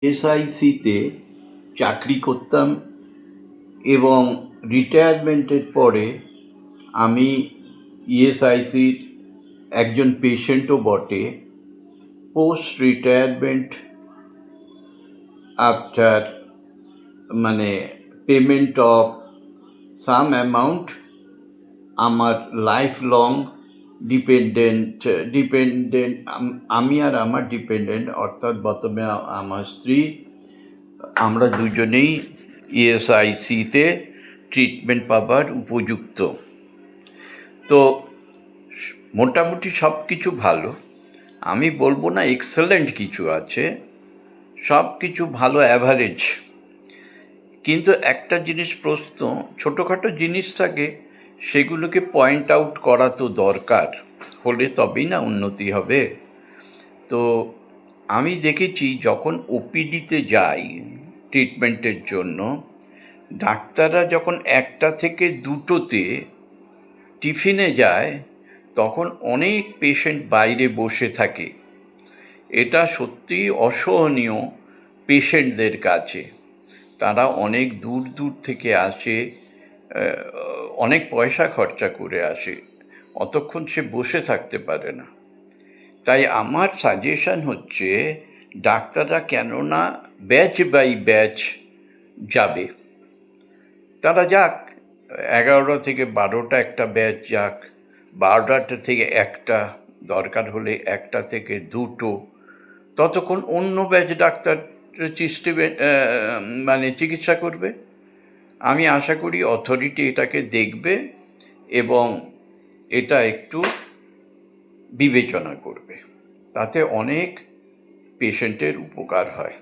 এসআইসিতে চাকরি করতাম এবং রিটায়ারমেন্টের পরে আমি ইএসআইসির একজন পেশেন্টও বটে। Post retirement after payment of some amount আমার লাইফ লং ডিপেন্ডেন্ট আমি আর আমার ডিপেন্ডেন্ট অর্থাৎ বর্তমানে আমার স্ত্রী, আমরা দুজনেই ইএসআইসিতে ট্রিটমেন্ট পাবার উপযুক্ত। তো মোটামুটি সব কিছু ভালো, আমি বলবো না এক্সেলেন্ট কিছু আছে, সব কিছু ভালো, অ্যাভারেজ। কিন্তু একটা জিনিস প্রশ্ন, ছোটোখাটো জিনিস থাকে, সেগুলোকে পয়েন্ট আউট করা তো দরকার, হলে তবেই না উন্নতি হবে। তো আমি দেখেছি যখন ওপিডিতে যাই ট্রিটমেন্টের জন্য, ডাক্তাররা যখন 1টা থেকে 2টোতে টিফিনে যায় তখন অনেক পেশেন্ট বাইরে বসে থাকে। এটা সত্যিই অসহনীয় পেশেন্টদের কাছে। তারা অনেক দূর দূর থেকে আসে, অনেক পয়সা খরচা করে আসে, অতক্ষণ সে বসে থাকতে পারে না। তাই আমার সাজেশন হচ্ছে ডাক্তাররা কেননা ব্যাচ বাই ব্যাচ যাবে, তারা যাক, 11টা থেকে 12টা একটা ব্যাচ যাক, 12টা থেকে 1টা, দরকার হলে 1টা থেকে 2টো, ততক্ষণ অন্য ব্যাচ ডাক্তার চিকিৎসা করবে। আমি আশা করি অথরিটি এটাকে দেখবে এবং এটা একটু বিবেচনা করবে, তাতে অনেক পেশেন্টের উপকার হয়।